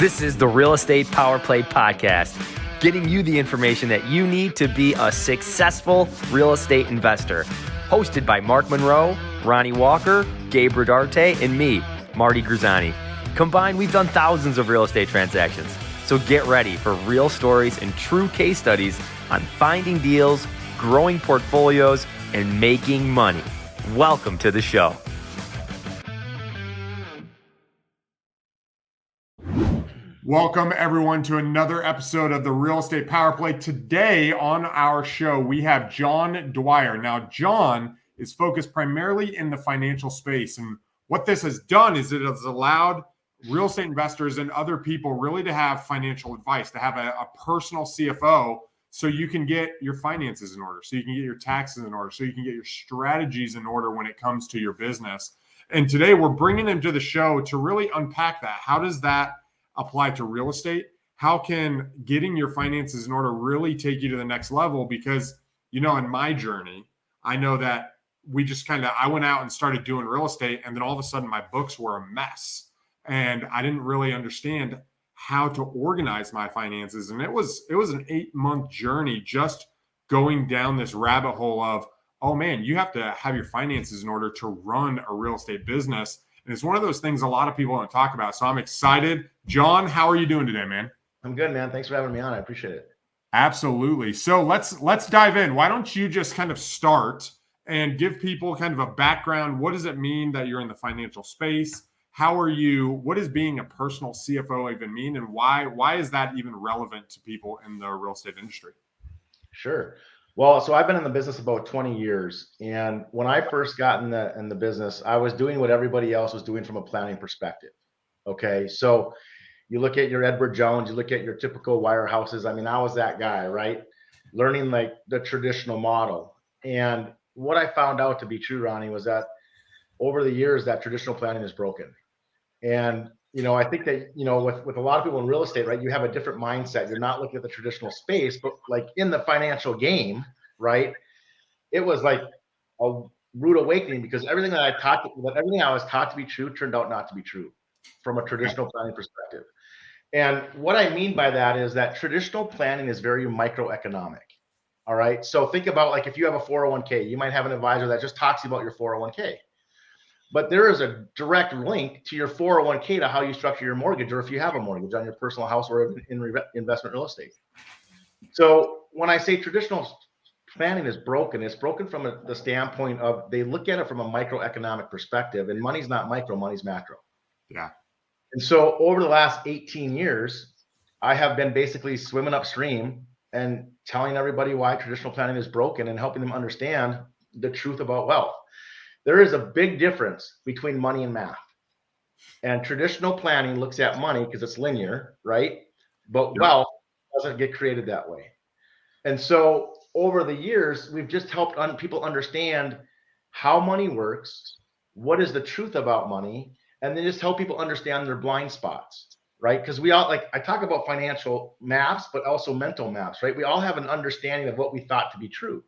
This is the Real Estate Power Play Podcast, getting you the information that you need to be a successful real estate investor. Hosted by Mark Monroe, Ronnie Walker, Gabe Rodarte, and me, Marty Grizzanti. Combined, we've done thousands of real estate transactions. So get ready for real stories and true case studies on finding deals, growing portfolios, and making money. Welcome to the show. Welcome, everyone, to another episode of the Real Estate Power Play. Today on our show, we have John Dwyer. Now, John is focused primarily in the financial space. And what this has done is it has allowed real estate investors and other people really to have financial advice, to have a personal CFO so you can get your finances in order, so you can get your taxes in order, so you can get your strategies in order when it comes to your business. And today we're bringing him to the show to really unpack that. How does that apply to real estate? How can getting your finances in order really take you to the next level? Because, you know, in my journey, I know that I went out and started doing real estate, and then all of a sudden my books were a mess and I didn't really understand how to organize my finances. And it was an 8-month journey just going down this rabbit hole of, oh man, you have to have your finances in order to run a real estate business. And it's one of those things a lot of people don't talk about. So I'm excited. John, how are you doing today, man? I'm good, man. Thanks for having me on. I appreciate it. Absolutely. So let's dive in. Why don't you just kind of start and give people kind of a background? What does it mean that you're in the financial space? What does being a personal CFO even mean? And why is that even relevant to people in the real estate industry? Sure. Well, so I've been in the business about 20 years. And when I first got in the business, I was doing what everybody else was doing from a planning perspective. Okay. So you look at your Edward Jones, you look at your typical wirehouses. I mean, I was that guy, right? Learning like the traditional model. And what I found out to be true, Ronnie, was that over the years, that traditional planning is broken. And, you know, I think that, you know, with a lot of people in real estate, right, you have a different mindset. You're not looking at the traditional space, but like in the financial game, right, it was like a rude awakening because everything I was taught to be true turned out not to be true from a traditional planning perspective. And what I mean by that is that traditional planning is very microeconomic. All right. So think about like if you have a 401k, you might have an advisor that just talks about your 401k. But there is a direct link to your 401k to how you structure your mortgage, or if you have a mortgage on your personal house or in investment real estate. So when I say traditional planning is broken, it's broken from the standpoint of they look at it from a microeconomic perspective, and money's not micro, money's macro. Yeah. And so over the last 18 years, I have been basically swimming upstream and telling everybody why traditional planning is broken and helping them understand the truth about wealth. There is a big difference between money and math. And traditional planning looks at money because it's linear, right? But wealth doesn't get created that way. And so over the years, we've just helped people understand how money works, what is the truth about money, and then just help people understand their blind spots, right? Because we all, like I talk about financial maps, but also mental maps, right? We all have an understanding of what we thought to be true,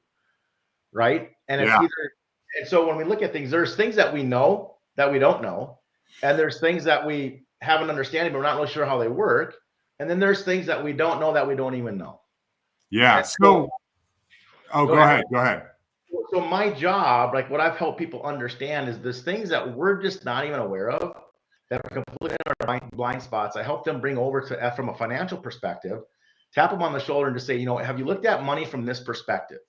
right? And it's And so when we look at things, there's things that we know that we don't know. And there's things that we have an understanding, but we're not really sure how they work. And then there's things that we don't know that we don't even know. Yeah. Go ahead. So my job, like what I've helped people understand is there's things that we're just not even aware of that are completely in our blind spots. I help them bring over to from a financial perspective, tap them on the shoulder and just say, you know, have you looked at money from this perspective?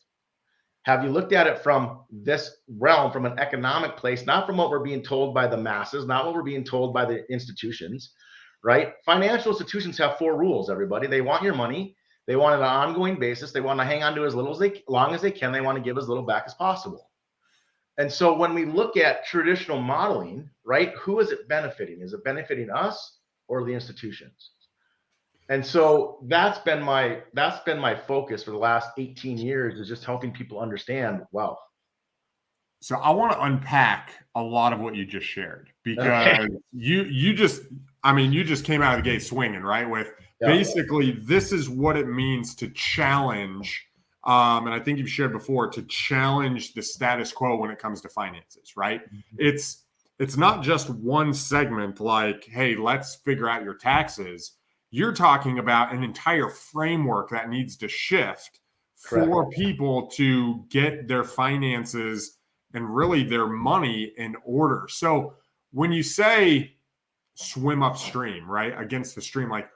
Have you looked at it from this realm, from an economic place, not from what we're being told by the masses, not what we're being told by the institutions, right? Financial institutions have 4 rules, everybody. They want your money. They want it on an ongoing basis. They want to hang on to as long as they can. They want to give as little back as possible. And so when we look at traditional modeling, right, who is it benefiting? Is it benefiting us or the institutions? And so that's been my focus for the last 18 years, is just helping people understand wealth. So I want to unpack a lot of what you just shared, because you just came out of the gate swinging, right? With basically this is what it means to challenge, and I think you've shared before, to challenge the status quo when it comes to finances, right? Mm-hmm. It's not just one segment like, hey, let's figure out your taxes. You're talking about an entire framework that needs to shift for people to get their finances and really their money in order. So when you say swim upstream, right, against the stream, like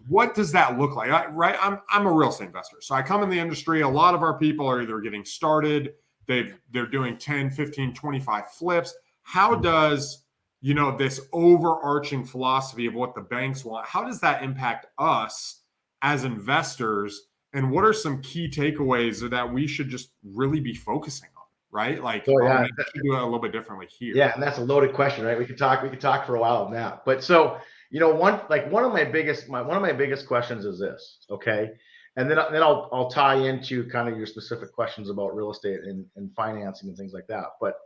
what does that look like? Right. I'm a real estate investor. So I come in the industry. A lot of our people are either getting started, they're doing 10, 15, 25 flips. How does, this overarching philosophy of what the banks want, how does that impact us as investors? And what are some key takeaways that we should just really be focusing on, right? Like, we should do it a little bit differently here. Yeah, and that's a loaded question, right? We could talk for a while on that. But so, one of my biggest questions is this, okay? And then I'll tie into kind of your specific questions about real estate and financing and things like that. But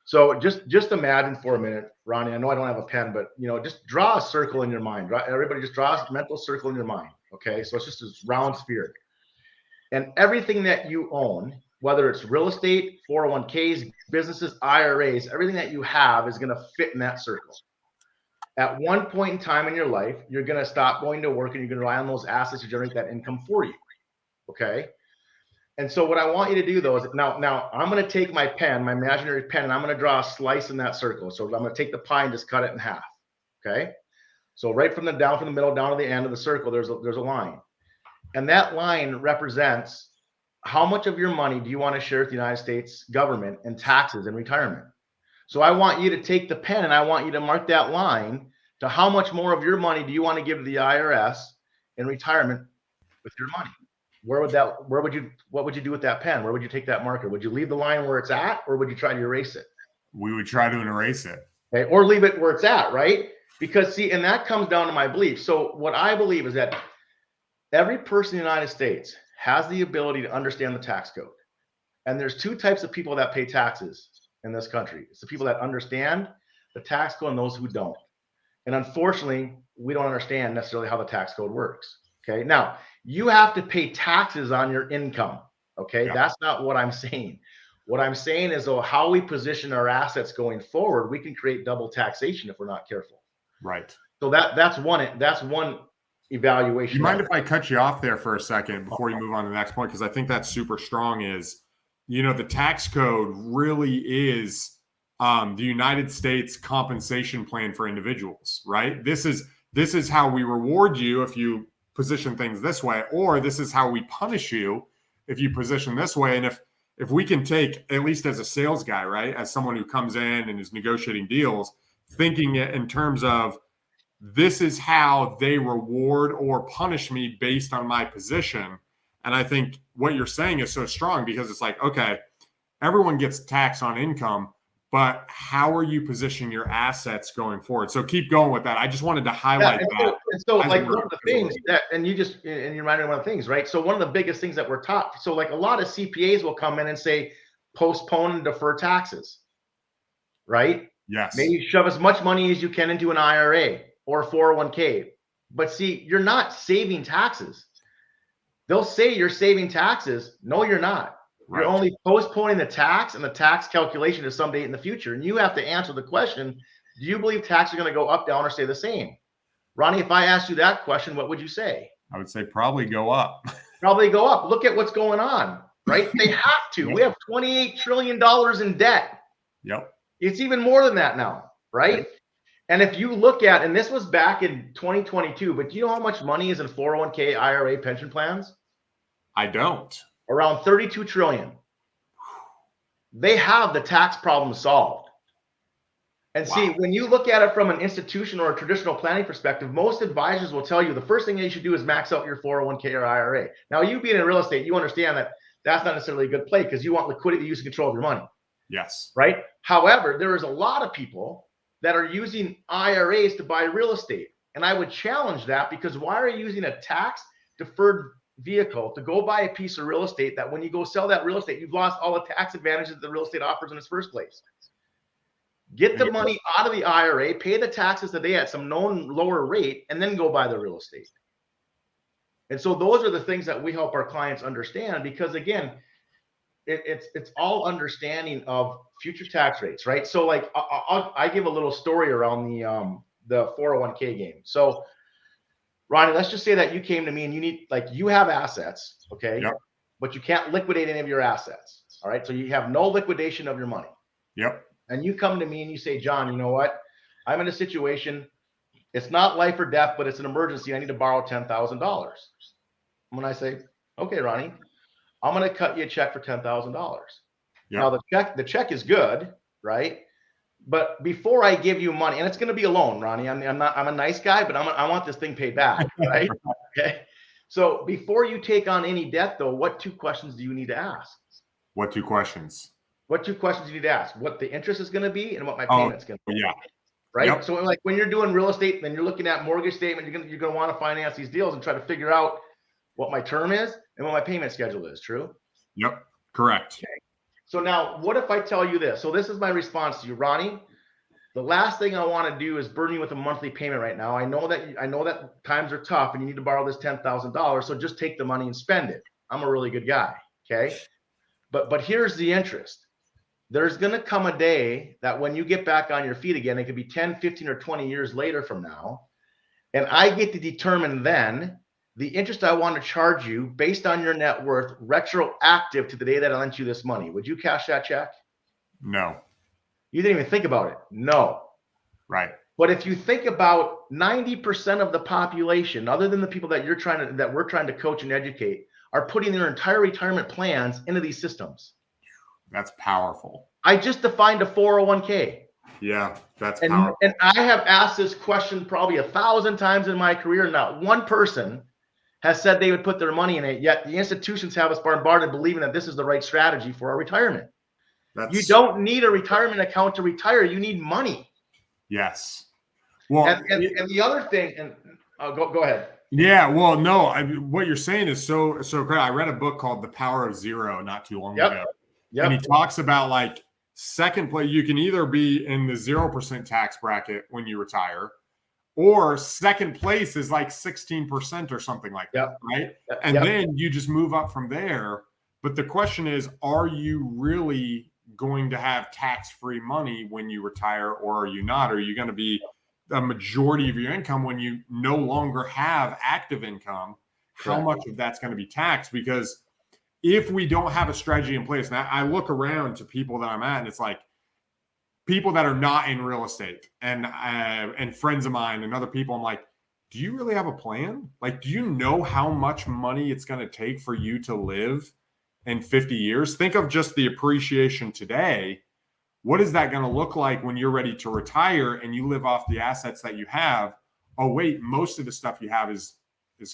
so just imagine for a minute, Ronnie, I know I don't have a pen, but just draw a circle in your mind. Everybody just draw a mental circle in your mind. Okay. So it's just this round sphere. And everything that you own, whether it's real estate, 401ks, businesses, IRAs, everything that you have is going to fit in that circle. At one point in time in your life, you're going to stop going to work and you're going to rely on those assets to generate that income for you. Okay. And so what I want you to do though is now I'm going to take my pen, my imaginary pen, and I'm going to draw a slice in that circle. So I'm going to take the pie and just cut it in half. Okay. So right from the middle down to the end of the circle, there's a line. And that line represents how much of your money do you want to share with the United States government in taxes and retirement. So I want you to take the pen and I want you to mark that line to how much more of your money do you want to give to the IRS in retirement with your money. What would you do with that pen? Where would you take that marker? Would you leave the line where it's at, or would you try to erase it? We would try to erase it. Okay, or leave it where it's at, right? Because see, and that comes down to my belief. So what I believe is that every person in the United States has the ability to understand the tax code. And there's two types of people that pay taxes in this country. It's the people that understand the tax code and those who don't. And unfortunately, we don't understand necessarily how the tax code works. Okay. Now, you have to pay taxes on your income. Okay. Yeah. That's not what I'm saying. What I'm saying is, how we position our assets going forward, we can create double taxation if we're not careful. Right. So that's one evaluation. You mind if I cut you off there for a second before you move on to the next point? Because I think that's super strong is, the tax code really is the United States compensation plan for individuals, right? This is how we reward you if you position things this way, or this is how we punish you if you position this way. And if we can take, at least as a sales guy, right, as someone who comes in and is negotiating deals, thinking it in terms of this is how they reward or punish me based on my position. And I think what you're saying is so strong because it's like, okay, everyone gets taxed on income, but how are you positioning your assets going forward? So keep going with that. I just wanted to highlight that. So like one of the things that, and you reminded me one of the things, right? So one of the biggest things that we're taught, so like a lot of CPAs will come in and say, postpone and defer taxes, right? Yes. Maybe shove as much money as you can into an IRA or 401k. But see, you're not saving taxes. They'll say you're saving taxes. No, you're not. Right. You're only postponing the tax and the tax calculation to some date in the future. And you have to answer the question, do you believe taxes are going to go up, down, or stay the same? Ronnie, if I asked you that question, what would you say? I would say probably go up. Probably go up. Look at what's going on, right? They have to. Yep. We have $28 trillion in debt. Yep. It's even more than that now, right? Yep. And if you look at, and this was back in 2022, but do you know how much money is in 401k, IRA, pension plans? I don't. Around 32 trillion. They have the tax problem solved. And see, when you look at it from an institution or a traditional planning perspective, most advisors will tell you the first thing that you should do is max out your 401k or IRA. Now, you being in real estate, you understand that that's not necessarily a good play because you want liquidity, use, and control of your money. Yes. Right? However, there is a lot of people that are using IRAs to buy real estate. And I would challenge that because why are you using a tax deferred vehicle to go buy a piece of real estate that when you go sell that real estate, you've lost all the tax advantages that the real estate offers in its first place? Get the money out of the IRA, pay the taxes today at some known lower rate, and then go buy the real estate. And so those are the things that we help our clients understand because, again, it's all understanding of future tax rates, right? So like I give a little story around the 401k game. So Ronnie, let's just say that you came to me and you have assets, okay? Yep. But you can't liquidate any of your assets. All right. So you have no liquidation of your money. Yep. And you come to me and you say, John, you know what? I'm in a situation. It's not life or death, but it's an emergency. I need to borrow $10,000. When I say, okay, Ronnie, I'm going to cut you a check for $10,000. Yep. Now the check is good, right? But before I give you money, and it's going to be a loan, Ronnie. I'm a nice guy, but I want this thing paid back, right? Okay. So before you take on any debt, though, what 2 questions do you need to ask? What 2 questions? What 2 questions do you need to ask? What the interest is going to be and what my payment's going to be. Yeah. Right. Yep. So like when you're doing real estate, then you're looking at mortgage statement, you're going to want to finance these deals and try to figure out what my term is and what my payment schedule is. True. Yep. Correct. Okay. So now what if I tell you this? So this is my response to you, Ronnie. The last thing I want to do is burden you with a monthly payment right now. I know that times are tough and you need to borrow this $10,000. So just take the money and spend it. I'm a really good guy. Okay. But here's the interest. There's going to come a day that when you get back on your feet again, it could be 10, 15, or 20 years later from now. And I get to determine then the interest I want to charge you based on your net worth, retroactive to the day that I lent you this money. Would you cash that check? No. You didn't even think about it. No. Right. But if you think about 90% of the population, other than the people that we're trying to coach and educate, are putting their entire retirement plans into these systems. That's powerful. I just defined a 401k. Yeah, that's powerful. And I have asked this question probably 1,000 times in my career. Not one person has said they would put their money in it, yet the institutions have us bombarded believing that this is the right strategy for our retirement. You don't need a retirement account to retire. You need money. Yes. Well, and the other thing, and go ahead. Yeah, well, no, what you're saying is so great. I read a book called The Power of Zero not too long ago. Yep. And he talks about like second place, you can either be in the 0% tax bracket when you retire, or second place is like 16% or something like that, right? And then you just move up from there. But the question is, are you really going to have tax-free money when you retire, or are you not? Are you going to be a majority of your income when you no longer have active income? How much of that's going to be taxed? Because if we don't have a strategy in place, and I look around to people that I'm at, and it's like people that are not in real estate and friends of mine and other people, I'm like, do you really have a plan? Like, do you know how much money it's going to take for you to live in 50 years? Think of just the appreciation today. What is that going to look like when you're ready to retire and you live off the assets that you have? Oh, wait, most of the stuff you have is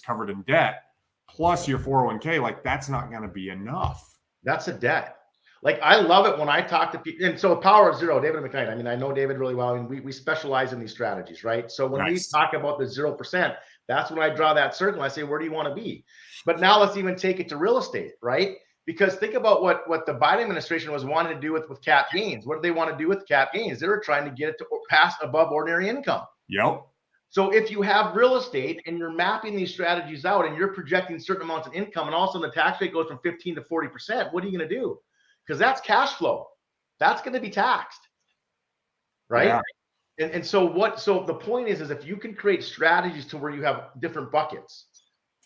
covered in debt, plus your 401k. Like, that's not going to be enough. That's a debt. Like, I love it when I talk to people. And so Power of Zero, David McKnight, I mean, I know David really well, and we specialize in these strategies, right? So when we talk about the 0%, that's when I draw that circle. I say, where do you want to be? But now let's even take it to real estate, right? Because think about what the Biden administration was wanting to do with cap gains. What did they want to do with cap gains? They were trying to get it to pass above ordinary income. Yep. So if you have real estate and you're mapping these strategies out and you're projecting certain amounts of income, and also the tax rate goes from 15 to 40%, what are you going to do? Because that's cash flow. That's going to be taxed, right? Yeah. And so the point is if you can create strategies to where you have different buckets,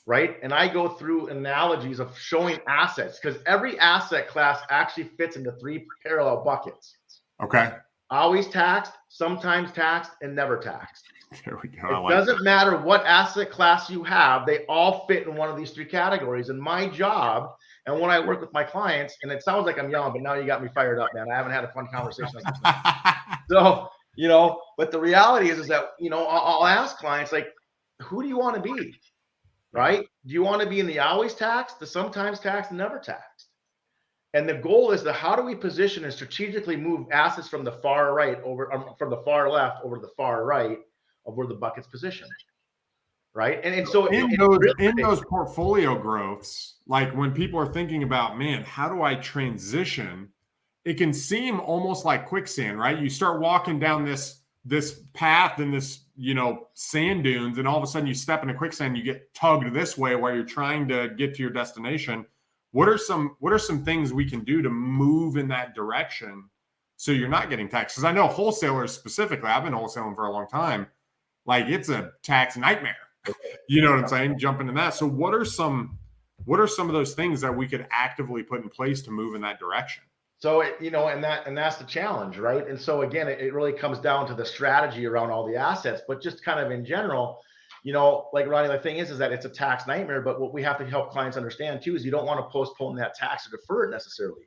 right? And I go through analogies of showing assets, because every asset class actually fits into 3 parallel buckets. Okay. Always taxed, sometimes taxed, and never taxed. There we go. It doesn't matter what asset class you have, they all fit in one of these 3 categories. And my job, and when I work with my clients, and it sounds like I'm yelling, but now you got me fired up, man. I haven't had a fun conversation like this. So, but the reality is that, I'll ask clients, like, who do you want to be? Right? Do you want to be in the always taxed, the sometimes taxed, and never taxed? And the goal is how do we position and strategically move assets from the far right from the far left over to the far right of where the bucket's positioned, right? And so in those portfolio growths, like when people are thinking about, man, how do I transition? It can seem almost like quicksand, right? You start walking down this path and this, sand dunes, and all of a sudden you step into quicksand, you get tugged this way while you're trying to get to your destination. What are some things we can do to move in that direction so you're not getting taxed? Because I know wholesalers specifically, I've been wholesaling for a long time. Like, it's a tax nightmare. You know what I'm saying? Jump into that. So what are some of those things that we could actively put in place to move in that direction? So, and that's the challenge, right? And so again, it really comes down to the strategy around all the assets, but just kind of in general, like Ronnie, the thing is that it's a tax nightmare, but what we have to help clients understand too, is you don't want to postpone that tax or defer it necessarily.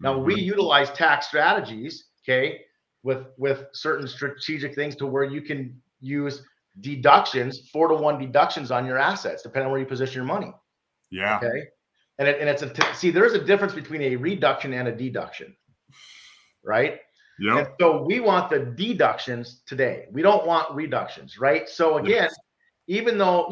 Now we utilize tax strategies, okay, with certain strategic things to where you can use deductions, 4-to-1 deductions on your assets, depending on where you position your money. Yeah. Okay. See, there's a difference between a reduction and a deduction, right? Yep. And so we want the deductions today. We don't want reductions, right? So again, even though,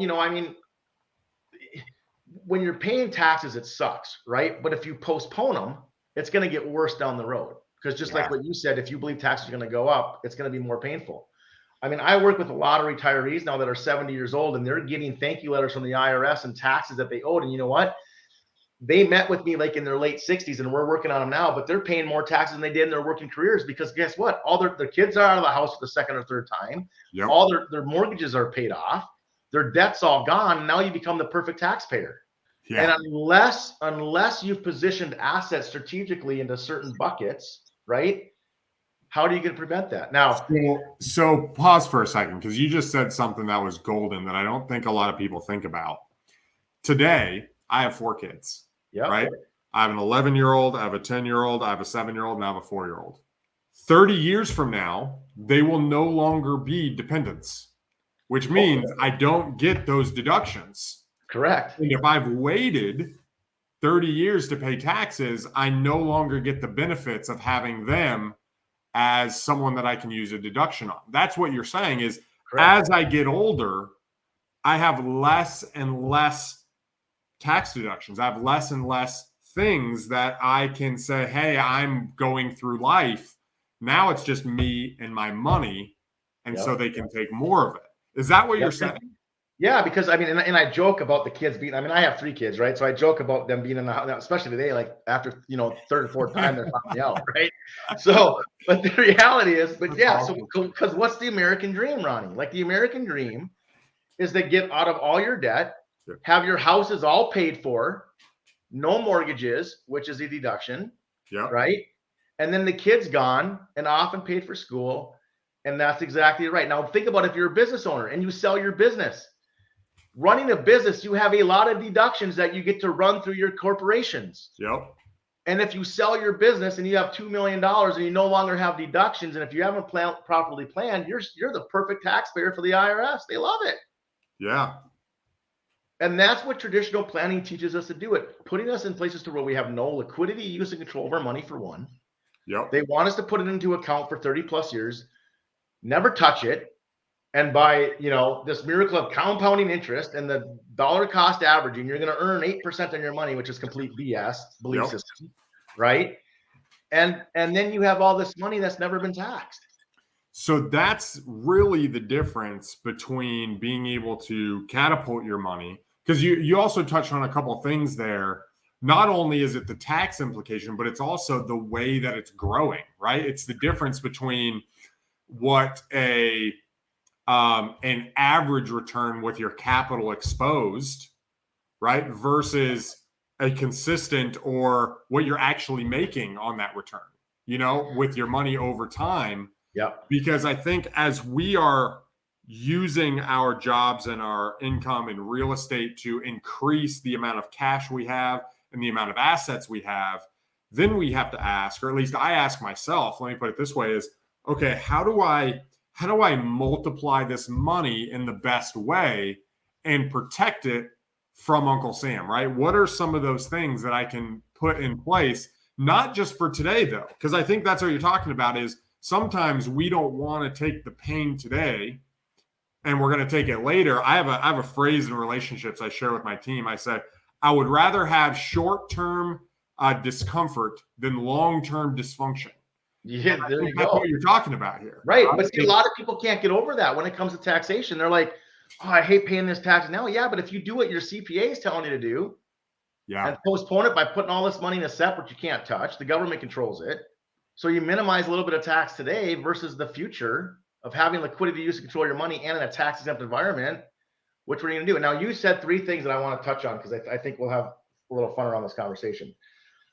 when you're paying taxes, it sucks, right? But if you postpone them, it's going to get worse down the road. Because just like what you said, if you believe taxes are going to go up, it's going to be more painful. I work with a lot of retirees now that are 70 years old, and they're getting thank you letters from the IRS and taxes that they owed. And you know what? They met with me like in their late 60s, and we're working on them now, but they're paying more taxes than they did in their working careers, because guess what? All their kids are out of the house for the second or third time. Yep. All their mortgages are paid off. Their debt's all gone. And now you become the perfect taxpayer. Yeah. And unless you've positioned assets strategically into certain buckets, right? How do you going to prevent that? Now, so pause for a second, because you just said something that was golden that I don't think a lot of people think about. Today, I have 4 kids, right? I have an 11-year-old, I have a 10-year-old, I have a 7-year-old, and I have a 4-year-old. 30 years from now, they will no longer be dependents, which means I don't get those deductions. Correct. And if I've waited 30 years to pay taxes, I no longer get the benefits of having them as someone that I can use a deduction on. That's what you're saying is, as I get older, I have less and less tax deductions. I have less and less things that I can say, hey, I'm going through life. Now it's just me and my money. And so they can take more of it. Is that what you're saying? Yeah, because and I joke about the kids being, I have 3 kids, right? So I joke about them being in the house, especially today, like after, third or fourth time they're finally out, right? So, but the reality is, so because what's the American dream, Ronnie? Like the American dream is to get out of all your debt, have your houses all paid for, no mortgages, which is a deduction, right? And then the kid's gone and off and paid for school. And that's exactly right. Now think about if you're a business owner and you sell your business. Running a business, you have a lot of deductions that you get to run through your corporations. Yep. And if you sell your business and you have $2 million and you no longer have deductions, and if you haven't properly planned, you're the perfect taxpayer for the IRS. They love it. Yeah. And that's what traditional planning teaches us to do it, putting us in places to where we have no liquidity, use, and control of our money for one. Yep. They want us to put it into account for 30 plus years, never touch it. And by, this miracle of compounding interest and the dollar cost averaging, you're going to earn 8% on your money, which is complete BS belief system, right? And then you have all this money that's never been taxed. So that's really the difference between being able to catapult your money, because you also touched on a couple of things there. Not only is it the tax implication, but it's also the way that it's growing, right? It's the difference between what an average return with your capital exposed, right, versus a consistent or what you're actually making on that return, with your money over time. Yeah. Because I think as we are using our jobs and our income in real estate to increase the amount of cash we have and the amount of assets we have, then we have to ask, or at least I ask myself, let me put it this way, is, okay, how do I multiply this money in the best way and protect it from Uncle Sam, right? What are some of those things that I can put in place, not just for today though? Because I think that's what you're talking about is sometimes we don't want to take the pain today and we're going to take it later. I have a phrase in relationships I share with my team. I said, I would rather have short-term discomfort than long-term dysfunction. Yeah, there you go. That's what you're talking about here. Right. But see, a lot of people can't get over that when it comes to taxation. They're like, oh, I hate paying this tax now. Yeah, but if you do what your CPA is telling you to do and postpone it by putting all this money in a separate you can't touch, the government controls it. So you minimize a little bit of tax today versus the future of having liquidity to use to control your money and in a tax exempt environment. which we're going to do. Now, you said 3 things that I want to touch on because I think we'll have a little fun around this conversation.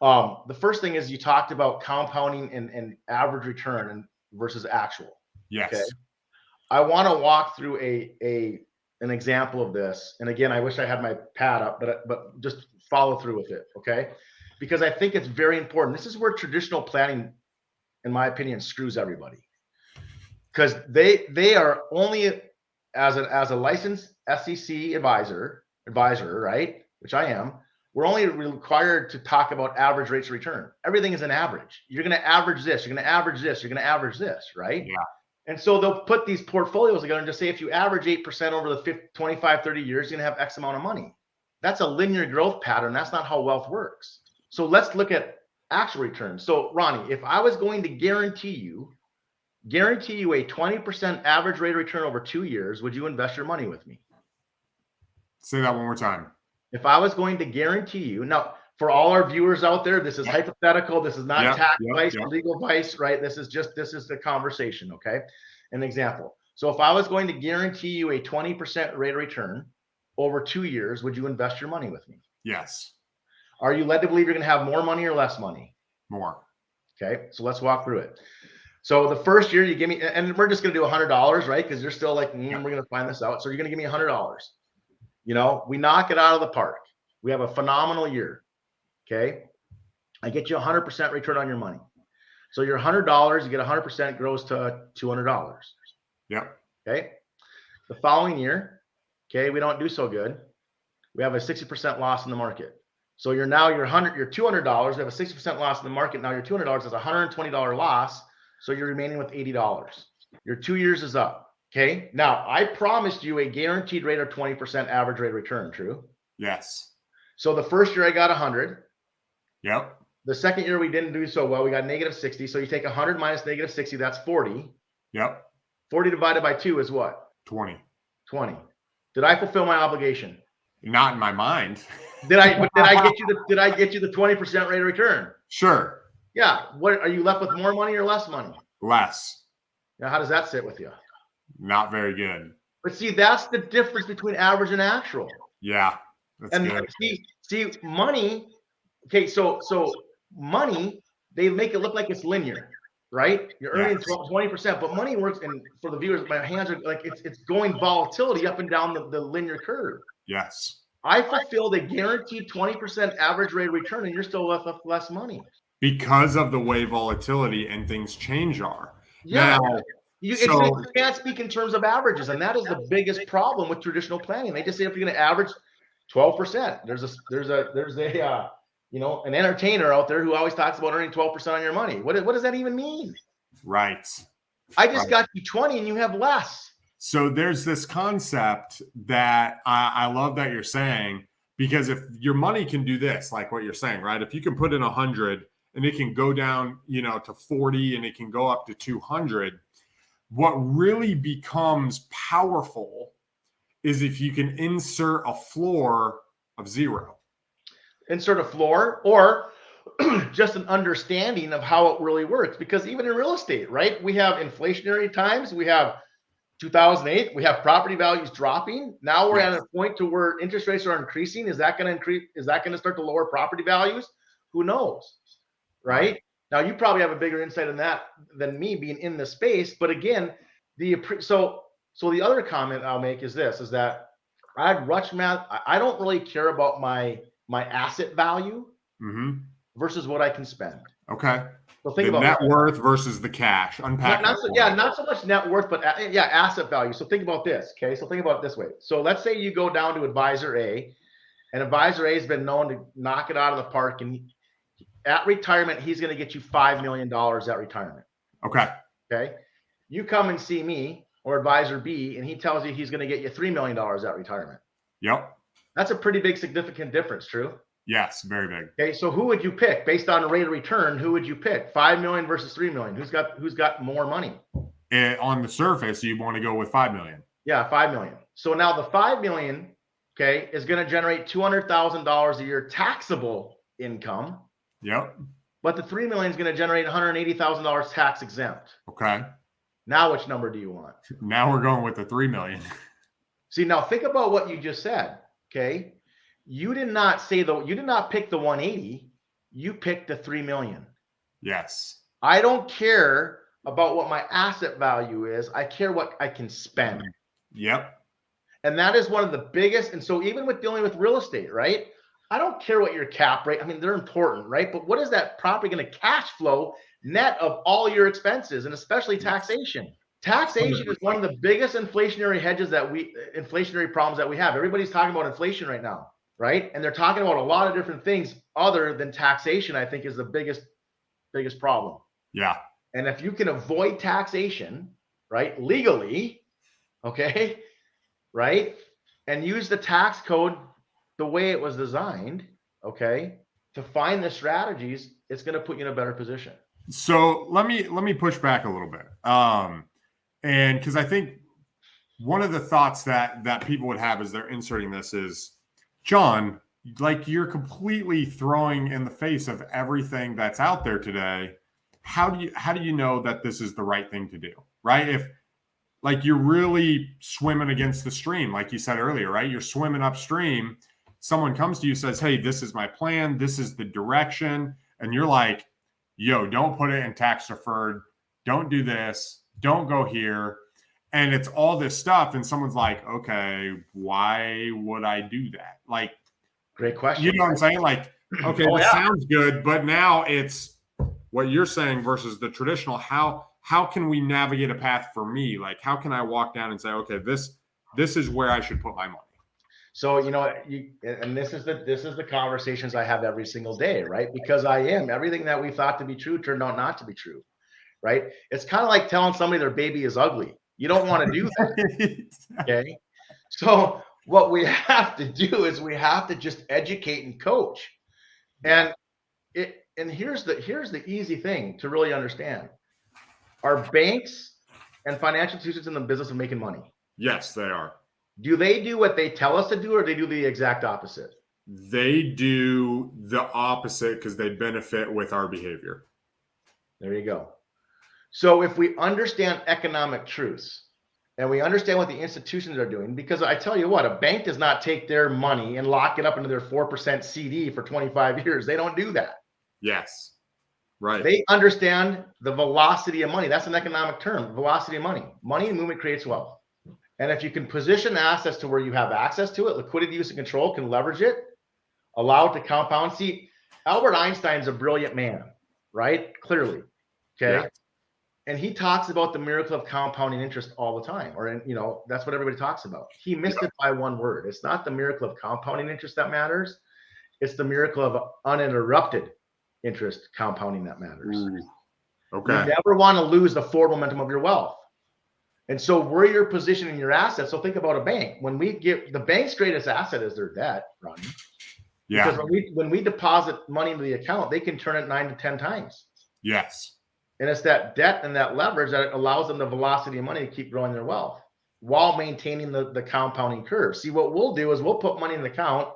The first thing is you talked about compounding and average return versus actual. Yes. Okay. I want to walk through an example of this. And again, I wish I had my pad up, but just follow through with it. Okay. Because I think it's very important. This is where traditional planning, in my opinion, screws everybody. Because they are only as a licensed SEC advisor, right? Which I am. We're only required to talk about average rates of return. Everything is an average. You're going to average this. You're going to average this. You're going to average this, right? Yeah. And so they'll put these portfolios together and just say, if you average 8% over the 25, 30 years, you're going to have X amount of money. That's a linear growth pattern. That's not how wealth works. So let's look at actual returns. So Ronnie, if I was going to guarantee you a 20% average rate of return over 2 years, would you invest your money with me? Say that one more time. If I was going to guarantee you, now for all our viewers out there, this is hypothetical. This is not tax advice or legal advice, right? This is the conversation, okay? An example. So if I was going to guarantee you a 20% rate of return over 2 years, would you invest your money with me? Yes. Are you led to believe you're going to have more money or less money? More. Okay, so let's walk through it. So the first year you give me, and we're just going to do $100, right? Because you're still like, we're going to find this out. So you're going to give me $100. You know, we knock it out of the park. We have a phenomenal year. Okay. I get you 100% return on your money. So your $100, you get 100% grows to $200. Yep. Okay. The following year, okay, we don't do so good. We have a 60% loss in the market. So your $200, we have a 60% loss in the market. Now your $200 is a $120 loss. So you're remaining with $80. Your 2 years is up. Okay. Now I promised you a guaranteed rate of 20% average rate of return. True. Yes. So the first year I got 100. Yep. The second year we didn't do so well. We got negative 60. So you take 100 minus negative 60. That's 40. Yep. 40 divided by 2 is what? 20. 20. Did I fulfill my obligation? Not in my mind. Did I get you the 20% rate of return? Sure. Yeah. What are you left with, more money or less money? Less. Now, how does that sit with you? Not very good. But see, that's the difference between average and actual. Yeah. That's and good. See, money. Okay, so money, they make it look like it's linear, right? You're earning 20%, but money works. And for the viewers, my hands are like it's going volatility up and down the linear curve. Yes. I fulfilled a guaranteed 20% average rate of return, and you're still left with less money because of the way volatility and things change are. Yeah. Now, you can't speak in terms of averages, and that is the biggest problem with traditional planning. They just say if you're going to average 12%, there's a an entertainer out there who always talks about earning 12% on your money. What does that even mean? Right. I just got you 20 and you have less. So there's this concept that I love that you're saying, because if your money can do this, like what you're saying, right? If you can put in 100 and it can go down, to 40 and it can go up to 200, what really becomes powerful is if you can insert a floor of 0. Insert a floor or just an understanding of how it really works. Because even in real estate, right? We have inflationary times. We have 2008. We have property values dropping. Now we're at a point to where interest rates are increasing. Is that going to increase? Is that going to start to lower property values? Who knows? Right? Now you probably have a bigger insight on that than me being in the space. But again, so the other comment I'll make is this: is that I don't really care about my asset value versus what I can spend. Okay. So think about net worth versus the cash. Unpack. Not so much net worth, but asset value. So think about this. Okay. So think about it this way. So let's say you go down to advisor A, and advisor A has been known to knock it out of the park, and at retirement, he's going to get you $5 million at retirement. Okay. Okay. You come and see me or advisor B, and he tells you he's going to get you $3 million at retirement. Yep. That's a pretty big, significant difference. True. Yes, very big. Okay, so who would you pick based on the rate of return? Who would you pick? 5 million versus 3 million. Who's got more money? On the surface, you want to go with 5 million. Yeah, 5 million. So now the 5 million, okay, is going to generate $200,000 a year taxable income. Yep. But the 3 million is going to generate $180,000 tax exempt. Okay. Now which number do you want? Now we're going with the 3 million. See, now think about what you just said. Okay. You did not pick the 180. You picked the 3 million. Yes. I don't care about what my asset value is. I care what I can spend. Yep. And that is one of the biggest. And so even with dealing with real estate, right? I don't care what your cap rate. I mean, they're important, right? But what is that property going to cash flow net of all your expenses, and especially taxation? Taxation is one of the biggest inflationary problems that we have. Everybody's talking about inflation right now, right? And they're talking about a lot of different things other than taxation, I think, is the biggest problem. Yeah. And if you can avoid taxation, right, legally, okay, right, and use the tax code the way it was designed, okay, to find the strategies, it's going to put you in a better position. So let me push back a little bit. And because I think one of the thoughts that people would have as they're inserting this is, John, like, you're completely throwing in the face of everything that's out there today. How do you know that this is the right thing to do, right? If, like, you're really swimming against the stream, like you said earlier, right? You're swimming upstream. Someone comes to you, says, hey, this is my plan. This is the direction. And you're like, yo, don't put it in tax deferred. Don't do this. Don't go here. And it's all this stuff. And someone's like, okay, why would I do that? Like, great question. You know what I'm saying? Like, okay, this sounds good, but now it's what you're saying versus the traditional. How can we navigate a path for me? Like, how can I walk down and say, okay, this is where I should put my money? So, and this is the conversations I have every single day, right? Because everything that we thought to be true turned out not to be true, right? It's kind of like telling somebody their baby is ugly. You don't want to do that. Okay. So what we have to do is we have to just educate and coach. And here's the easy thing to really understand. Are banks and financial institutions in the business of making money? Yes, they are. Do they do what they tell us to do, or they do the exact opposite? They do the opposite because they benefit with our behavior. There you go. So if we understand economic truths and we understand what the institutions are doing, because I tell you what, a bank does not take their money and lock it up into their 4% CD for 25 years. They don't do that. Yes. Right. They understand the velocity of money. That's an economic term, velocity of money. Money and movement creates wealth. And if you can position assets to where you have access to it, liquidity, use, and control, can leverage it, allow it to compound. See, Albert Einstein's a brilliant man, right? Clearly. Okay. Yeah. And he talks about the miracle of compounding interest all the time, that's what everybody talks about. He missed it by one word. It's not the miracle of compounding interest that matters. It's the miracle of uninterrupted interest compounding that matters. Okay. You never want to lose the forward momentum of your wealth. And so where you're positioning your assets. So think about a bank. When we give the bank's greatest asset is their debt, Ronnie. Yeah. Because when we deposit money into the account, they can turn it 9 to 10 times. Yes. And it's that debt and that leverage that allows them the velocity of money to keep growing their wealth while maintaining the compounding curve. See, what we'll do is we'll put money in the account,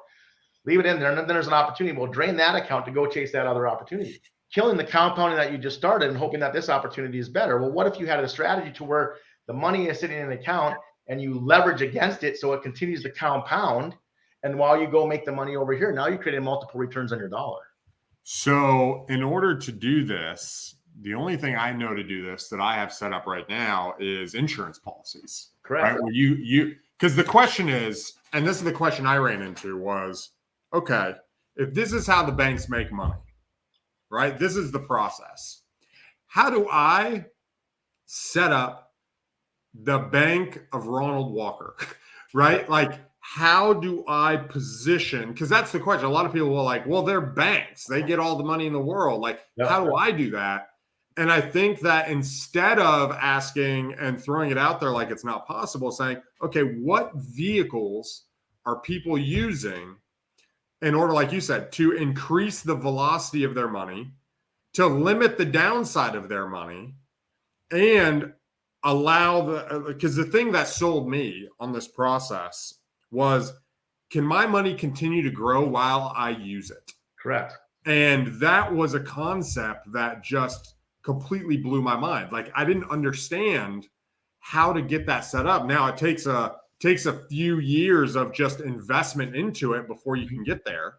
leave it in there, and then there's an opportunity. We'll drain that account to go chase that other opportunity, killing the compounding that you just started and hoping that this opportunity is better. Well, what if you had a strategy to where the money is sitting in an account and you leverage against it so it continues to compound, and while you go make the money over here, now you're creating multiple returns on your dollar. So in order to do this, the only thing I know to do this that I have set up right now is insurance policies. Correct. Right? Where you because the question is, and this is the question I ran into was, okay, if this is how the banks make money, right? This is the process. How do I set up the bank of Ronald Walker, right? Like, how do I position? Because that's the question. A lot of people will like, well, they're banks. They get all the money in the world. Like, how do I do that? And I think that instead of asking and throwing it out there like it's not possible, saying, okay, what vehicles are people using in order, like you said, to increase the velocity of their money, to limit the downside of their money, and allow because the thing that sold me on this process was, can my money continue to grow while I use it? Correct. And that was a concept that just completely blew my mind. Like, I didn't understand how to get that set up. Now it takes a takes a few years of just investment into it before you can get there.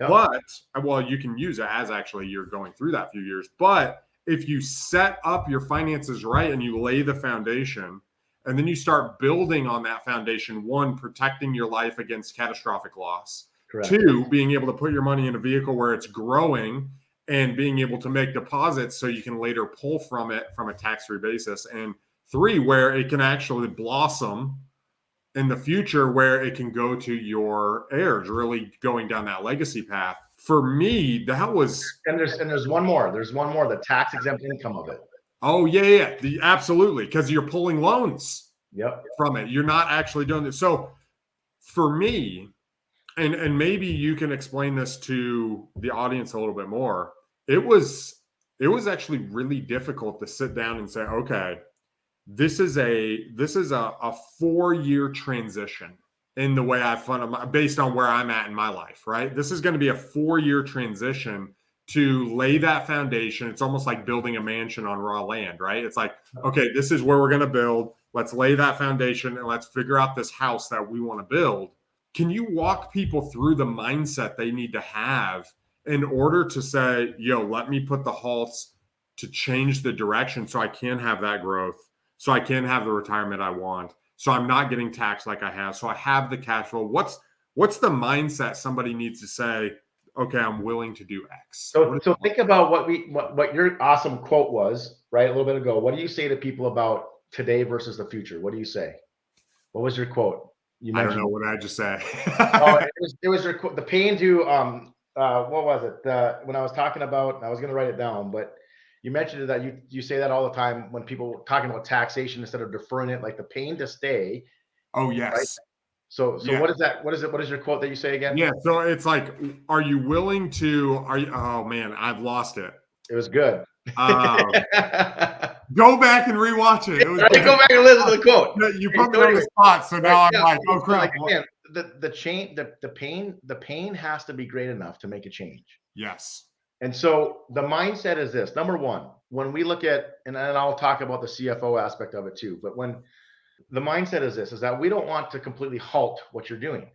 Yep. But, well, you can use it as actually you're going through that few years. But if you set up your finances right and you lay the foundation, and then you start building on that foundation, one, protecting your life against catastrophic loss. Correct. Two, being able to put your money in a vehicle where it's growing and being able to make deposits so you can later pull from it from a tax-free basis. And three, where it can actually blossom in the future, where it can go to your heirs, really going down that legacy path. For me, that was... And there's one more. There's one more, the tax exempt income of it. Oh, yeah. Absolutely. Because you're pulling loans from it. You're not actually doing this. So for me, and maybe you can explain this to the audience a little bit more, it was actually really difficult to sit down and say, okay, this is a 4-year transition in the way I fund, based on where I'm at in my life, right? This is going to be a 4-year transition to lay that foundation. It's almost like building a mansion on raw land, right? It's like, okay, this is where we're going to build. Let's lay that foundation and let's figure out this house that we want to build. Can you walk people through the mindset they need to have in order to say, yo, let me put the halts to change the direction so I can have that growth, so I can have the retirement I want, so I'm not getting taxed like I have, so I have the cash flow? What's the mindset somebody needs to say, okay, I'm willing to do X? So think about what your awesome quote was, right, a little bit ago. What do you say to people about today versus the future? What do you say? What was your quote? I don't know. What did I just say? It was your quote. The pain to what was it? When I was talking about, I was going to write it down, but you mentioned that you say that all the time when people were talking about taxation instead of deferring it, like the pain to stay. Oh, yes. Right? So yeah. What is that? What is it? What is your quote that you say again? Yeah. So it's like, are you willing to, oh man, I've lost it. It was good. Go back and rewatch it. Go back and listen to the quote. You put me on the spot. So now I'm like, oh crap. Like, man, the pain has to be great enough to make a change. Yes. And so the mindset is this. Number one, when we look at, and I'll talk about the CFO aspect of it too, but when the mindset is this, is that we don't want to completely halt what you're doing.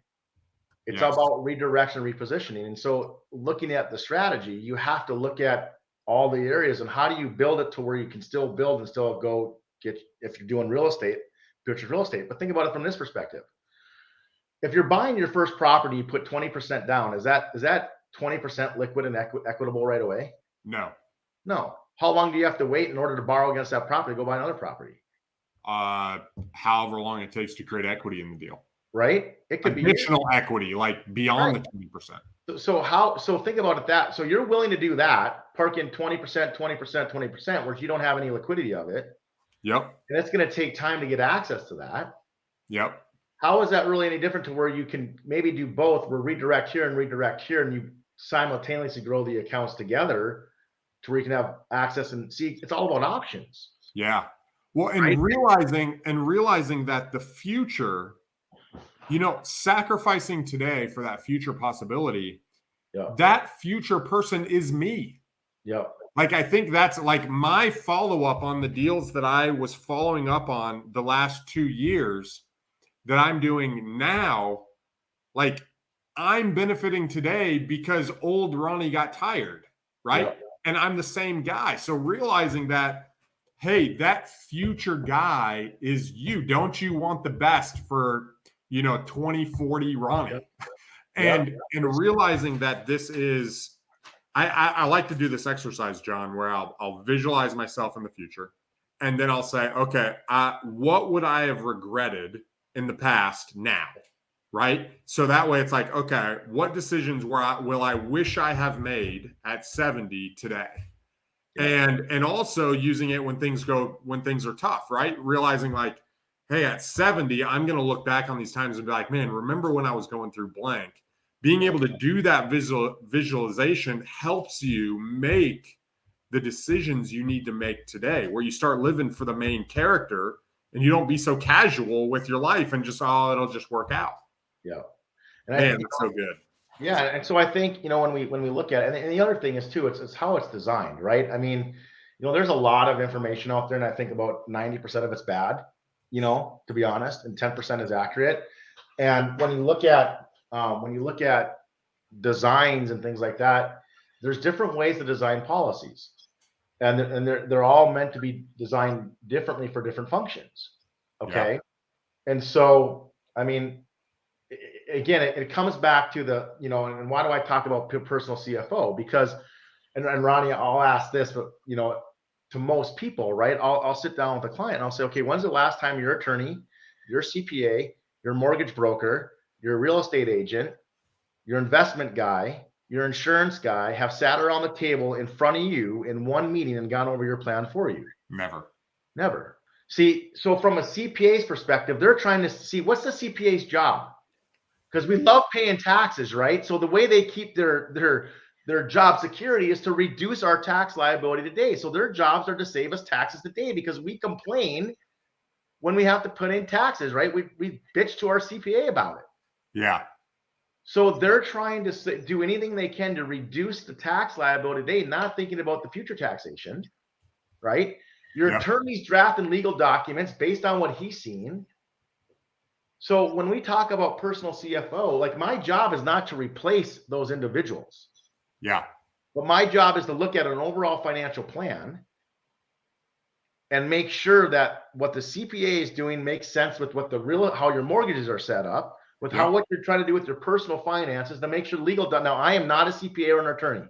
It's about redirection, repositioning. And so looking at the strategy, you have to look at all the areas and how do you build it to where you can still build and still go get, if you're doing real estate, purchase real estate. But think about it from this perspective. If you're buying your first property, you put 20% down. Is that 20% liquid and equitable right away? No. How long do you have to wait in order to borrow against that property, go buy another property? However long it takes to create equity in the deal. Right? It could be additional equity, like beyond the 20%. So think about it that. So you're willing to do that, park in 20%, where you don't have any liquidity of it. Yep. And it's going to take time to get access to that. Yep. How is that really any different to where you can maybe do both, where redirect here, and you simultaneously grow the accounts together to where you can have access and see? It's all about options. Yeah. Well, and realizing that the future, sacrificing today for that future possibility, that future person is me. Yep. Like, I think that's like my follow-up on the deals that I was following up on the last 2 years that I'm doing now. Like, I'm benefiting today because old Ronnie got tired, right? Yep. And I'm the same guy. So realizing that, hey, that future guy is you. Don't you want the best for, 2040 Ronnie? Yep. And realizing that this is, I like to do this exercise, John, where I'll visualize myself in the future. And then I'll say, okay, what would I have regretted in the past now? Right? So that way it's like, okay, what decisions will I wish I have made at 70 today? And also using it when things are tough, right? Realizing like, hey, at 70, I'm going to look back on these times and be like, man, remember when I was going through blank? Being able to do that visualization helps you make the decisions you need to make today, where you start living for the main character and you don't be so casual with your life and just, it'll just work out. Yeah. And man, that's so good. Yeah. And so I think, when we look at it, and the other thing is too, it's how it's designed, right? I mean, there's a lot of information out there, and I think about 90% of it's bad. to be honest, and 10% is accurate. And when you look at designs and things like that, there's different ways to design policies, and they're all meant to be designed differently for different functions. Okay. Yeah. And so, I mean, again, it comes back to the, and why do I talk about personal CFO? Because, and Ronnie, I'll ask this, but to most people, right? I'll sit down with a client and I'll say, okay, when's the last time your attorney, your CPA, your mortgage broker, your real estate agent, your investment guy, your insurance guy have sat around the table in front of you in one meeting and gone over your plan for you? Never. See, so from a CPA's perspective, they're trying to see what's the CPA's job, because we love paying taxes, right? So the way they keep their job security is to reduce our tax liability today. So their jobs are to save us taxes today, because we complain when we have to put in taxes, right? We bitch to our CPA about it. Yeah. So they're trying to do anything they can to reduce the tax liability today, not thinking about the future taxation, right? Your attorney's drafting legal documents based on what he's seen. So when we talk about personal CFO, like, my job is not to replace those individuals. Yeah. But my job is to look at an overall financial plan and make sure that what the CPA is doing makes sense with what how your mortgages are set up, with how what you're trying to do with your personal finances, to make sure legal done. Now, I am not a CPA or an attorney. Okay?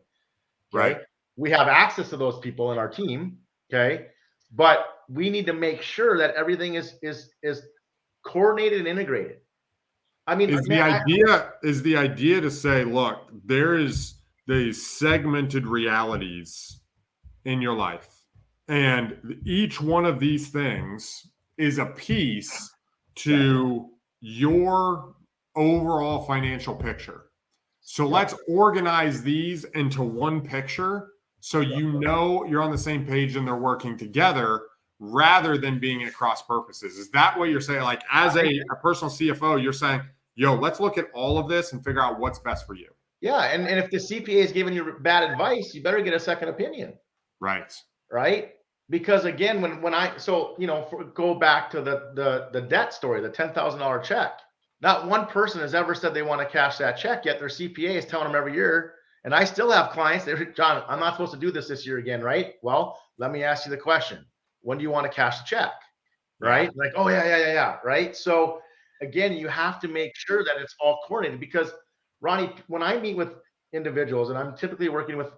Right. We have access to those people in our team. Okay. But we need to make sure that everything is coordinated and integrated. I mean, is the idea to say, look, there is these segmented realities in your life, and each one of these things is a piece to your overall financial picture. So let's organize these into one picture, so you're on the same page and they're working together, rather than being at cross purposes. Is that what you're saying? Like, as a personal CFO, you're saying, yo, let's look at all of this and figure out what's best for you. Yeah. And if the CPA is giving you bad advice, you better get a second opinion. Right. Because again, go back to the debt story, the $10,000 check. Not one person has ever said they want to cash that check, yet their CPA is telling them every year. And I still have clients that, John, I'm not supposed to do this year again, right? Well, let me ask you the question. When do you want to cash the check? Right? Yeah. Like, oh, yeah. Right? So again, you have to make sure that it's all coordinated, because, Ronnie, when I meet with individuals, and I'm typically working with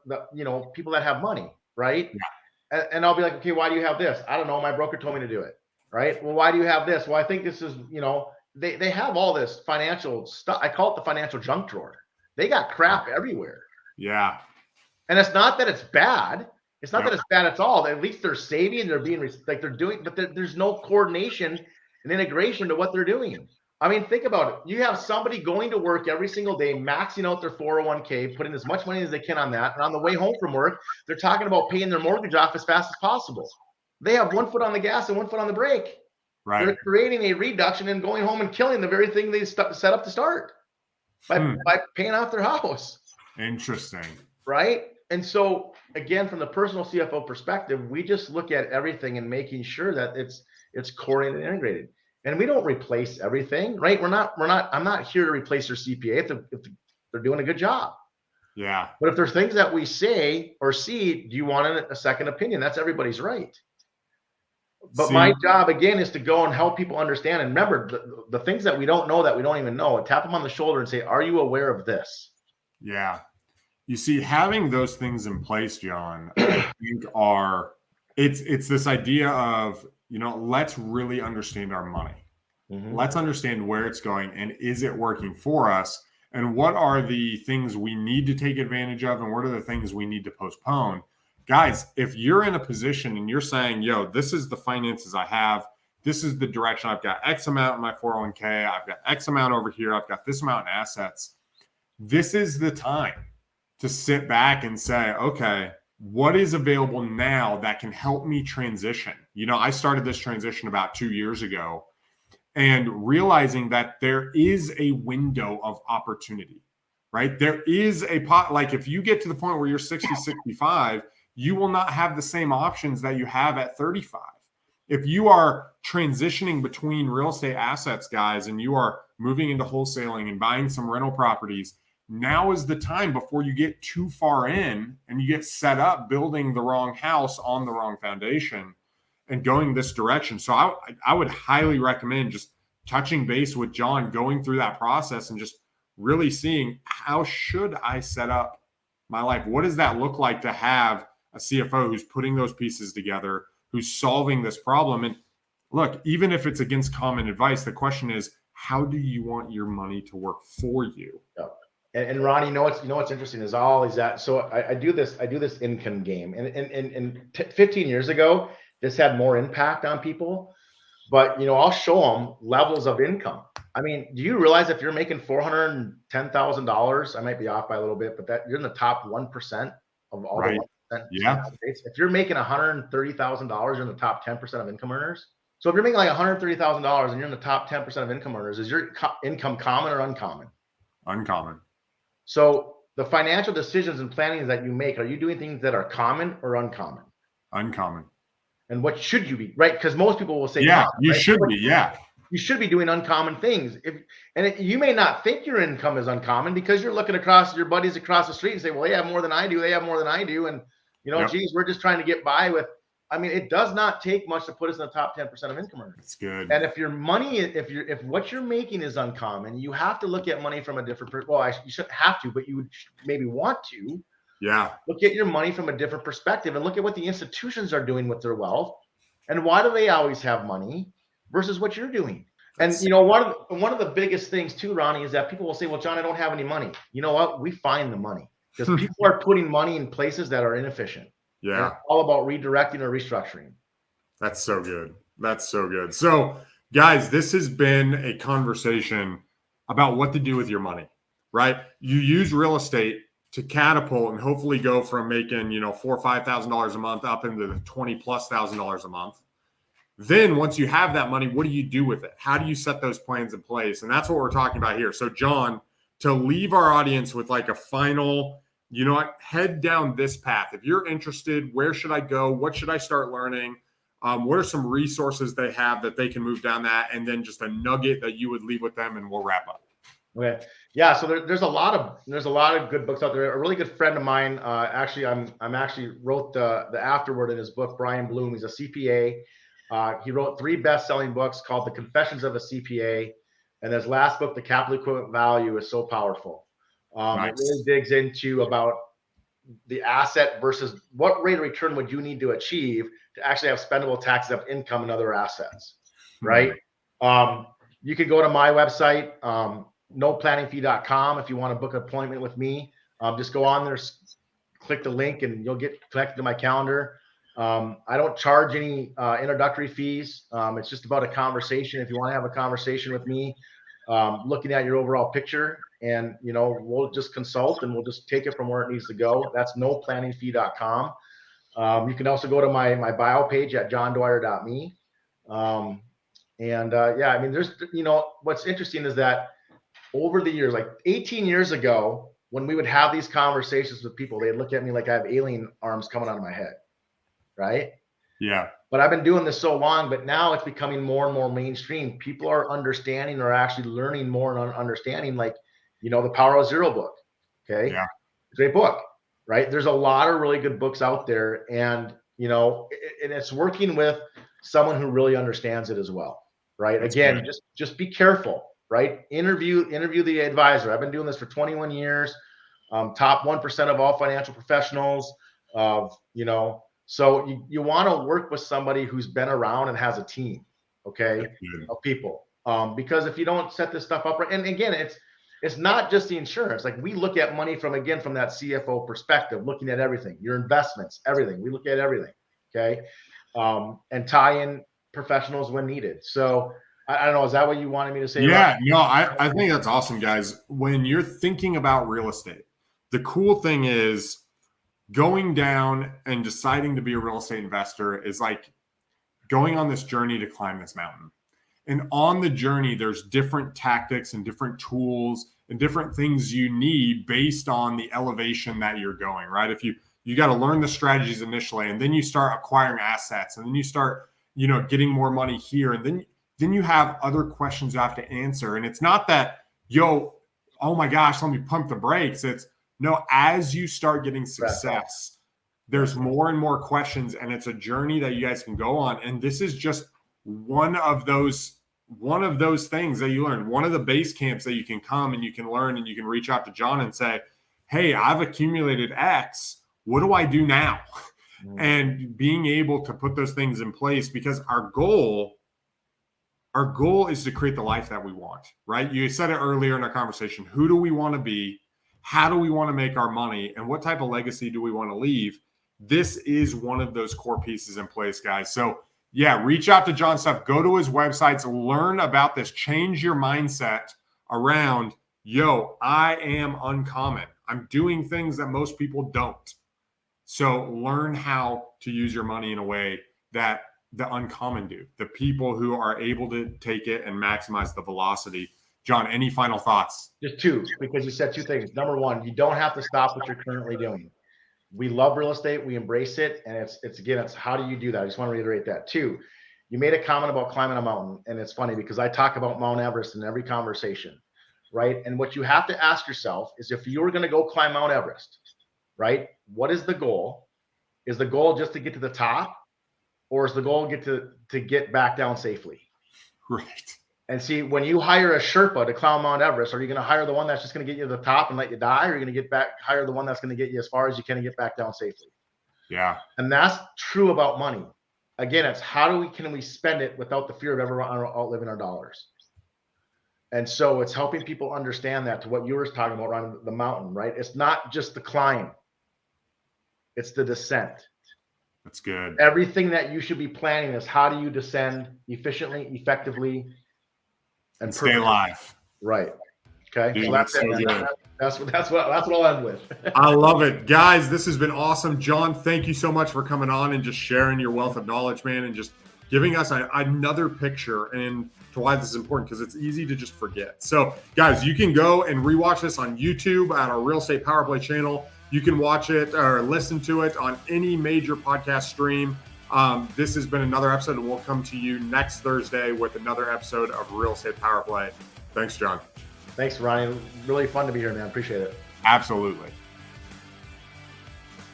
people that have money, right? Yeah. And I'll be like, okay, why do you have this? I don't know. My broker told me to do it. Right? Well, why do you have this? Well, I think this is, they have all this financial stuff. I call it the financial junk drawer. They got crap everywhere. Yeah. And it's not that it's bad. It's not that it's bad at all. At least they're saving and they're being like they're doing, but there's no coordination and integration to what they're doing. I mean, think about it. You have somebody going to work every single day, maxing out their 401k, putting as much money as they can on that. And on the way home from work, they're talking about paying their mortgage off as fast as possible. They have one foot on the gas and one foot on the brake. Right. They're creating a reduction and going home and killing the very thing they set up to start by paying off their house. Interesting. Right. And so again, from the personal CFO perspective, we just look at everything and making sure that it's coordinated and integrated. And we don't replace everything, right? I'm not here to replace your CPA if they're doing a good job. Yeah. But if there's things that we say or see, do you want a second opinion? That's everybody's right. But my job, again, is to go and help people understand. And remember, the things that we don't know, that we don't even know, tap them on the shoulder and say, are you aware of this? Yeah. You see, having those things in place, John, I think it's this idea of, let's really understand our money. Mm-hmm. Let's understand where it's going, and is it working for us? And what are the things we need to take advantage of, and what are the things we need to postpone? Guys, if you're in a position and you're saying, yo, this is the finances I have, this is the direction, I've got X amount in my 401k, I've got X amount over here, I've got this amount in assets, this is the time to sit back and say, okay, what is available now that can help me transition? I started this transition about 2 years ago, and realizing that there is a window of opportunity, right? There is like, if you get to the point where you're 60, 65, you will not have the same options that you have at 35. If you are transitioning between real estate assets, guys, and you are moving into wholesaling and buying some rental properties, now is the time before you get too far in and you get set up building the wrong house on the wrong foundation and going this direction. So I would highly recommend just touching base with John, going through that process and just really seeing, how should I set up my life? What does that look like to have a CFO who's putting those pieces together, who's solving this problem? And look, even if it's against common advice, the question is, how do you want your money to work for you? Yeah. And Ronnie, you know what's interesting is all is that. So I do this income game, and 15 years ago, this had more impact on people. But I'll show them levels of income. I mean, do you realize if you're making $410,000, I might be off by a little bit, but that you're in the top 1% of all Right. the 1%. Yeah. If you're making $130,000, you're in the top 10% of income earners. So if you're making like $130,000 and you're in the top 10% of income earners, is your income common or uncommon? Uncommon. So the financial decisions and planning that you make, are you doing things that are common or uncommon? Uncommon. And what should you be, right? Because most people will say, yeah, common, you right? should be. Yeah. You should be doing uncommon things. You may not think your income is uncommon because you're looking across your buddies across the street and say, well, they have more than I do. They have more than I do. And, Yep. geez, we're just trying to get by with, it does not take much to put us in the top 10% of income earners. That's good. And if your money, if what you're making is uncommon, you have to look at money from a different, you shouldn't have to, but you would maybe want to. Yeah. Look at your money from a different perspective and look at what the institutions are doing with their wealth. And why do they always have money versus what you're doing? And one of the biggest things too, Ronnie, is that people will say, well, John, I don't have any money. You know what? We find the money because people are putting money in places that are inefficient. Yeah. It's all about redirecting or restructuring. That's so good. That's so good. So guys, this has been a conversation about what to do with your money, right? You use real estate to catapult and hopefully go from making, $4,000 or $5,000 a month up into the $20,000+ a month. Then once you have that money, what do you do with it? How do you set those plans in place? And that's what we're talking about here. So John, to leave our audience with like a final, head down this path. If you're interested, where should I go? What should I start learning? What are some resources they have that they can move down that? And then just a nugget that you would leave with them, and we'll wrap up. Okay. Yeah. So there's a lot of good books out there. A really good friend of mine, actually wrote the afterword in his book, Brian Bloom. He's a CPA. He wrote 3 best-selling books called The Confessions of a CPA. And his last book, The Capital Equivalent Value, is so powerful. Nice. It really digs into about the asset versus what rate of return would you need to achieve to actually have spendable tax-exempt income and other assets, right? You could go to my website, noplanningfee.com, if you want to book an appointment with me. Just go on there, click the link, and you'll get connected to my calendar. I don't charge any introductory fees. It's just about a conversation. If you want to have a conversation with me, looking at your overall picture, and we'll just consult and we'll just take it from where it needs to go. That's noplanningfee.com. You can also go to my bio page at johndwyer.me. There's what's interesting is that over the years, like 18 years ago, when we would have these conversations with people, they'd look at me like I have alien arms coming out of my head. Right? Yeah. But I've been doing this so long, but now it's becoming more and more mainstream. People are understanding or actually learning more and understanding, like, the Power of Zero book. Okay. Yeah. Great book, right? There's a lot of really good books out there, and, and it's working with someone who really understands it as well. Right. That's Again, good. just be careful, right? Interview the advisor. I've been doing this for 21 years. Top 1% of all financial professionals So you want to work with somebody who's been around and has a team, okay, of people. Because if you don't set this stuff up right, and again, it's not just the insurance. Like, we look at money from that CFO perspective, looking at everything, your investments, everything. We look at everything, okay, and tie in professionals when needed. So I don't know. Is that what you wanted me to say? Yeah, no, I think that's awesome, guys. When you're thinking about real estate, the cool thing is, going down and deciding to be a real estate investor is like going on this journey to climb this mountain. And on the journey, there's different tactics and different tools and different things you need based on the elevation that you're going, right? If you got to learn the strategies initially, and then you start acquiring assets, and then you start getting more money here. And then you have other questions you have to answer. And it's not that, oh my gosh, let me pump the brakes. It's no, as you start getting success, there's more and more questions, and it's a journey that you guys can go on. And this is just one of those things that you learn, one of the base camps that you can come and you can learn, and you can reach out to John and say, hey, I've accumulated X. What do I do now? And being able to put those things in place, because our goal is to create the life that we want, right? You said it earlier in our conversation. Who do we want to be? How do we want to make our money? And what type of legacy do we want to leave? This is one of those core pieces in place, guys. So yeah, reach out to John's stuff. Go to his websites, learn about this, change your mindset around, I am uncommon. I'm doing things that most people don't. So learn how to use your money in a way that the uncommon do, the people who are able to take it and maximize the velocity. John, any final thoughts? Just two, because you said two things. Number one, you don't have to stop what you're currently doing. We love real estate. We embrace it. And it's how do you do that? I just want to reiterate that. Two, you made a comment about climbing a mountain. And it's funny because I talk about Mount Everest in every conversation, right? And what you have to ask yourself is, if you were going to go climb Mount Everest, right? What is the goal? Is the goal just to get to the top, or is the goal to get back down safely? Right. And see, when you hire a Sherpa to climb Mount Everest, are you going to hire the one that's just going to get you to the top and let you die? Or are you going to hire the one that's going to get you as far as you can and get back down safely? Yeah. And that's true about money. Again, it's can we spend it without the fear of ever outliving our dollars? And so it's helping people understand that, to what you were talking about around the mountain, right? It's not just the climb. It's the descent. That's good. Everything that you should be planning is, how do you descend efficiently, effectively, and stay alive. Right. Okay. Dude, so that's so good. That's what I'll end with. I love it. Guys, this has been awesome. John, thank you so much for coming on and just sharing your wealth of knowledge, man, and just giving us another picture and to why this is important, because it's easy to just forget. So, guys, you can go and rewatch this on YouTube at our Real Estate Power Play channel. You can watch it or listen to it on any major podcast stream. This has been another episode, and we'll come to you next Thursday with another episode of Real Estate Power Play. Thanks, John. Thanks, Ronnie. Really fun to be here, man. Appreciate it. Absolutely.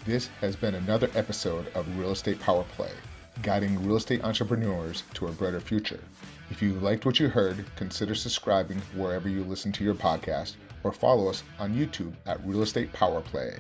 This has been another episode of Real Estate Power Play, guiding real estate entrepreneurs to a brighter future. If you liked what you heard, consider subscribing wherever you listen to your podcast, or follow us on YouTube at Real Estate Power Play.